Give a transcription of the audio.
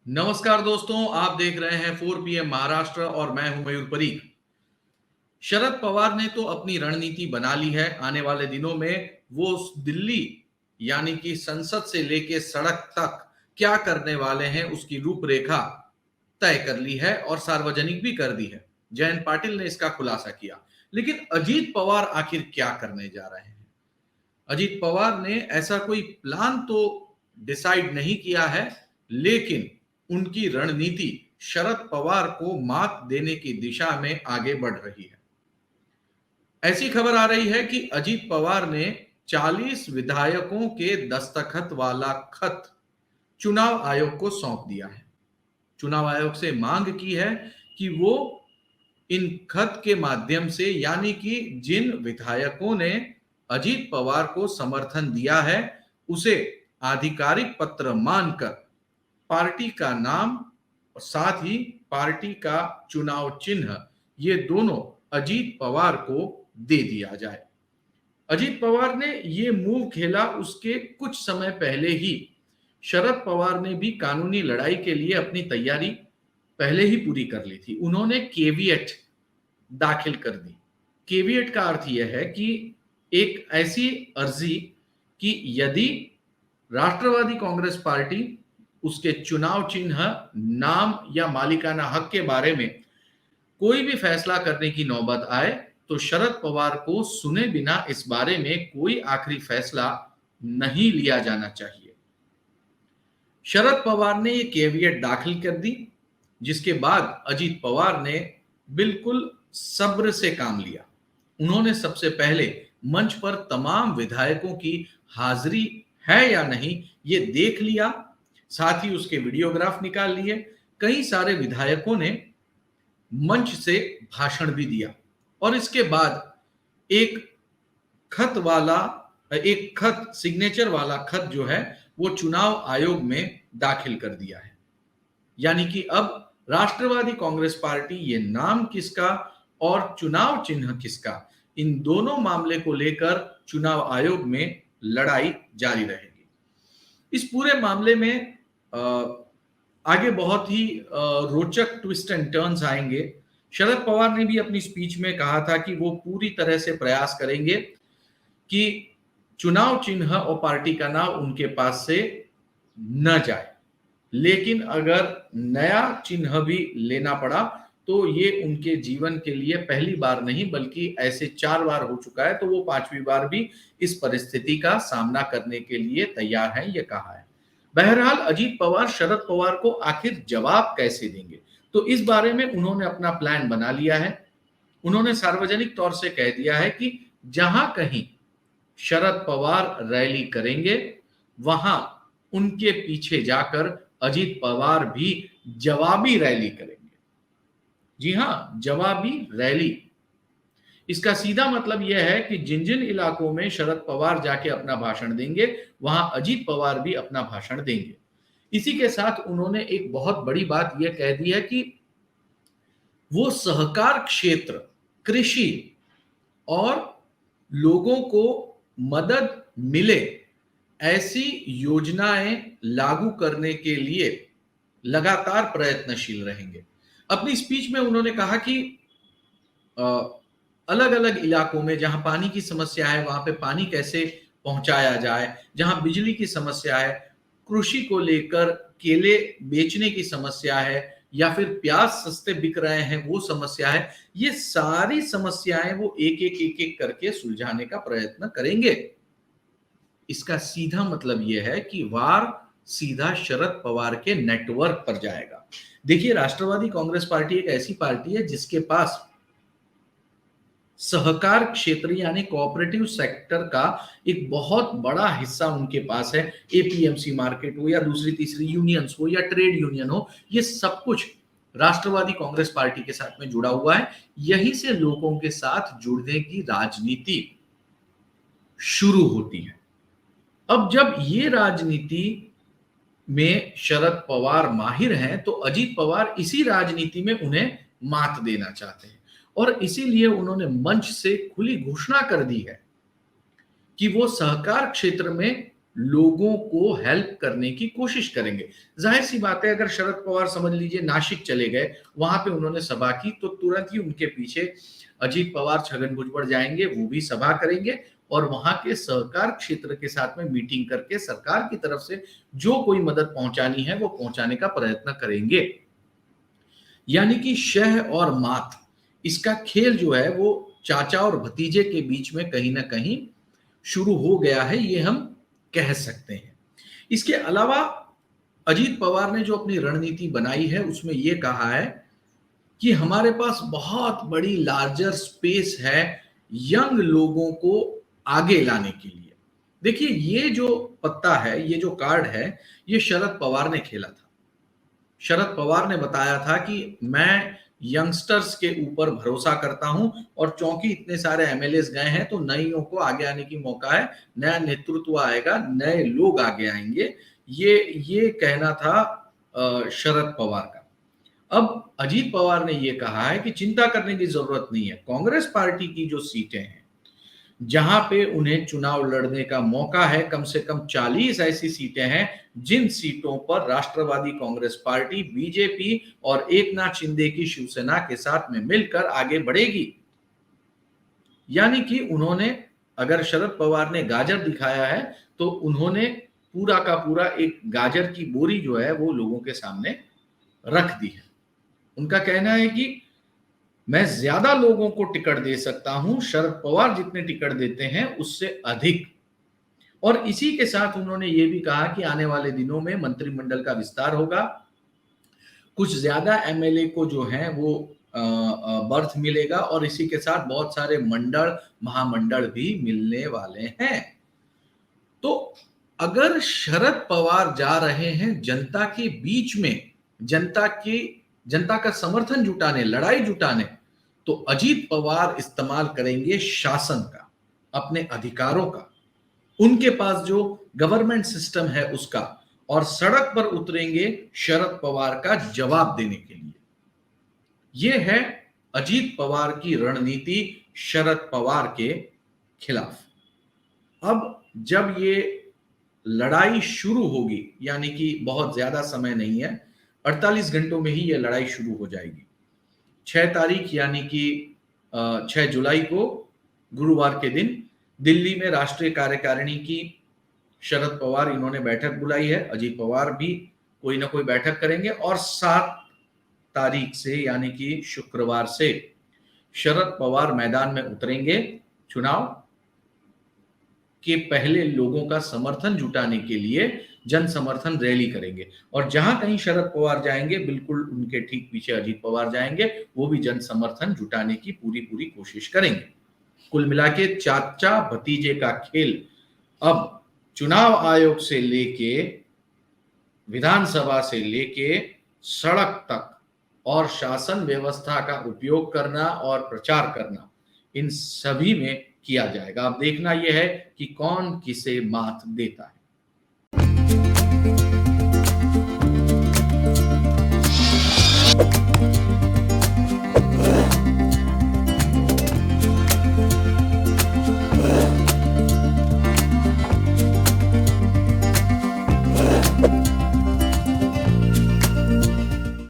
नमस्कार दोस्तों, आप देख रहे हैं 4 PM महाराष्ट्र और मैं हूं मयूर परीख। शरद पवार ने तो अपनी रणनीति बना ली है। आने वाले दिनों में वो दिल्ली यानी कि संसद से लेके सड़क तक क्या करने वाले हैं उसकी रूपरेखा तय कर ली है और सार्वजनिक भी कर दी है। जयंत पाटिल ने इसका खुलासा किया। लेकिन अजीत पवार आखिर क्या करने जा रहे हैं? अजीत पवार ने ऐसा कोई प्लान तो डिसाइड नहीं किया है, लेकिन उनकी रणनीति शरद पवार को मात देने की दिशा में आगे बढ़ रही है। ऐसी खबर आ रही है कि अजीत पवार ने 40 विधायकों के दस्तखत वाला खत चुनाव आयोग को सौंप दिया है। चुनाव आयोग से मांग की है कि वो इन खत के माध्यम से, यानी कि जिन विधायकों ने अजीत पवार को समर्थन दिया है, उसे आधिकारिक पत्र मानकर पार्टी का नाम और साथ ही पार्टी का चुनाव चिन्ह, ये दोनों अजीत पवार को दे दिया जाए। अजीत पवार ने ये मूव खेला उसके कुछ समय पहले ही। शरद पवार ने भी कानूनी लड़ाई के लिए अपनी तैयारी पहले ही पूरी कर ली थी। उन्होंने केविएट दाखिल कर दी। केविएट का अर्थ यह है कि एक ऐसी अर्जी कि यदि राष्ट्रवादी कांग्रेस पार्टी उसके चुनाव चिन्ह, नाम या मालिकाना हक के बारे में कोई भी फैसला करने की नौबत आए तो शरद पवार को सुने बिना इस बारे में कोई आखिरी फैसला नहीं लिया जाना चाहिए। शरद पवार ने यह केविएट दाखिल कर दी, जिसके बाद अजीत पवार ने बिल्कुल सब्र से काम लिया। उन्होंने सबसे पहले मंच पर तमाम विधायकों की हाजिरी है या नहीं ये देख लिया, साथ ही उसके वीडियोग्राफ निकाल लिए। कई सारे विधायकों ने मंच से भाषण भी दिया और इसके बाद एक खत सिग्नेचर वाला खत जो है वो चुनाव आयोग में दाखिल कर दिया है। यानी कि अब राष्ट्रवादी कांग्रेस पार्टी ये नाम किसका और चुनाव चिन्ह किसका, इन दोनों मामले को लेकर चुनाव आयोग में लड़ाई जारी रहेगी। इस पूरे मामले में आगे बहुत ही रोचक ट्विस्ट एंड टर्न्स आएंगे। शरद पवार ने भी अपनी स्पीच में कहा था कि वो पूरी तरह से प्रयास करेंगे कि चुनाव चिन्ह और पार्टी का नाम उनके पास से न जाए, लेकिन अगर नया चिन्ह भी लेना पड़ा तो ये उनके जीवन के लिए पहली बार नहीं बल्कि ऐसे 4 बार हो चुका है, तो वो 5वीं बार भी इस परिस्थिति का सामना करने के लिए तैयार है, ये कहा है। बहरहाल अजीत पवार शरद पवार को आखिर जवाब कैसे देंगे, तो इस बारे में उन्होंने अपना प्लान बना लिया है। उन्होंने सार्वजनिक तौर से कह दिया है कि जहां कहीं शरद पवार रैली करेंगे वहां उनके पीछे जाकर अजीत पवार भी जवाबी रैली करेंगे। जी हां, जवाबी रैली। इसका सीधा मतलब यह है कि जिन जिन इलाकों में शरद पवार जाके अपना भाषण देंगे वहां अजीत पवार भी अपना भाषण देंगे। इसी के साथ उन्होंने एक बहुत बड़ी बात यह कह दी है कि वो सहकार क्षेत्र, कृषि और लोगों को मदद मिले ऐसी योजनाएं लागू करने के लिए लगातार प्रयत्नशील रहेंगे। अपनी स्पीच में उन्होंने कहा कि अलग अलग इलाकों में जहां पानी की समस्या है वहां पे पानी कैसे पहुंचाया जाए, जहां बिजली की समस्या है, कृषि को लेकर केले बेचने की समस्या है या फिर प्याज सस्ते बिक रहे हैं वो समस्या है, ये सारी समस्याएं वो एक एक करके सुलझाने का प्रयत्न करेंगे। इसका सीधा मतलब यह है कि वार सीधा शरद पवार के नेटवर्क पर जाएगा। देखिए, राष्ट्रवादी कांग्रेस पार्टी एक ऐसी पार्टी है जिसके पास सहकार क्षेत्र यानी कोऑपरेटिव सेक्टर का एक बहुत बड़ा हिस्सा उनके पास है। एपीएमसी मार्केट हो या दूसरी तीसरी यूनियंस हो या ट्रेड यूनियन हो, ये सब कुछ राष्ट्रवादी कांग्रेस पार्टी के साथ में जुड़ा हुआ है। यहीं से लोगों के साथ जुड़ने की राजनीति शुरू होती है। अब जब ये राजनीति में शरद पवार माहिर हैं तो अजीत पवार इसी राजनीति में उन्हें मात देना चाहते हैं और इसीलिए उन्होंने मंच से खुली घोषणा कर दी है कि वो सहकार क्षेत्र में लोगों को हेल्प करने की कोशिश करेंगे। जाहिर सी बात है, अगर शरद पवार समझ लीजिए नासिक चले गए, वहां पे उन्होंने सभा की, तो तुरंत ही उनके पीछे अजीत पवार, छगन भुजबल जाएंगे, वो भी सभा करेंगे और वहां के सहकार क्षेत्र के साथ में मीटिंग करके सरकार की तरफ से जो कोई मदद पहुंचानी है वो पहुंचाने का प्रयत्न करेंगे। यानी कि शह और मात, इसका खेल जो है वो चाचा और भतीजे के बीच में कहीं ना कहीं शुरू हो गया है, ये हम कह सकते हैं। इसके अलावा अजीत पवार ने जो अपनी रणनीति बनाई है उसमें यह कहा है कि हमारे पास बहुत बड़ी लार्जर स्पेस है यंग लोगों को आगे लाने के लिए। देखिए, ये जो पत्ता है, ये जो कार्ड है, ये शरद पवार ने खेला था। शरद पवार ने बताया था कि मैं यंगस्टर्स के ऊपर भरोसा करता हूं और चूंकि इतने सारे एमएलएस गए हैं तो नईयों को आगे आने की मौका है, नया नेतृत्व आएगा, नए लोग आगे आएंगे। ये कहना था शरद पवार का। अब अजीत पवार ने यह कहा है कि चिंता करने की जरूरत नहीं है। कांग्रेस पार्टी की जो सीटें हैं जहां पे उन्हें चुनाव लड़ने का मौका है, कम से कम 40 ऐसी सीटें हैं जिन सीटों पर राष्ट्रवादी कांग्रेस पार्टी, बीजेपी और एकनाथ शिंदे की शिवसेना के साथ में मिलकर आगे बढ़ेगी। यानी कि उन्होंने, अगर शरद पवार ने गाजर दिखाया है तो उन्होंने पूरा का पूरा एक गाजर की बोरी जो है वो लोगों के सामने रख दी है। उनका कहना है कि मैं ज्यादा लोगों को टिकट दे सकता हूं, शरद पवार जितने टिकट देते हैं उससे अधिक। और इसी के साथ उन्होंने ये भी कहा कि आने वाले दिनों में मंत्रिमंडल का विस्तार होगा, कुछ ज्यादा एमएलए को जो है वो बर्थ मिलेगा और इसी के साथ बहुत सारे मंडल, महामंडल भी मिलने वाले हैं। तो अगर शरद पवार जा रहे हैं जनता के बीच में, जनता का समर्थन जुटाने, लड़ाई जुटाने, तो अजीत पवार इस्तेमाल करेंगे शासन का, अपने अधिकारों का, उनके पास जो गवर्नमेंट सिस्टम है उसका, और सड़क पर उतरेंगे शरद पवार का जवाब देने के लिए। यह है अजीत पवार की रणनीति शरद पवार के खिलाफ। अब जब ये लड़ाई शुरू होगी, यानी कि बहुत ज्यादा समय नहीं है, 48 घंटों में ही यह लड़ाई शुरू हो जाएगी। 6 तारीख यानी कि 6 जुलाई को, गुरुवार के दिन, दिल्ली में राष्ट्रीय कार्यकारिणी की शरद पवार इन्होंने बैठक बुलाई है, अजीत पवार भी कोई ना कोई बैठक करेंगे और 7 तारीख से यानी कि शुक्रवार से शरद पवार मैदान में उतरेंगे चुनाव के पहले लोगों का समर्थन जुटाने के लिए, जन समर्थन रैली करेंगे। और जहां कहीं शरद पवार जाएंगे, बिल्कुल उनके ठीक पीछे अजीत पवार जाएंगे, वो भी जन समर्थन जुटाने की पूरी कोशिश करेंगे। कुल मिला के चाचा भतीजे का खेल अब चुनाव आयोग से लेके, विधानसभा से लेके, सड़क तक और शासन व्यवस्था का उपयोग करना और प्रचार करना, इन सभी में किया जाएगा। अब देखना यह है कि कौन किसे मात देता है।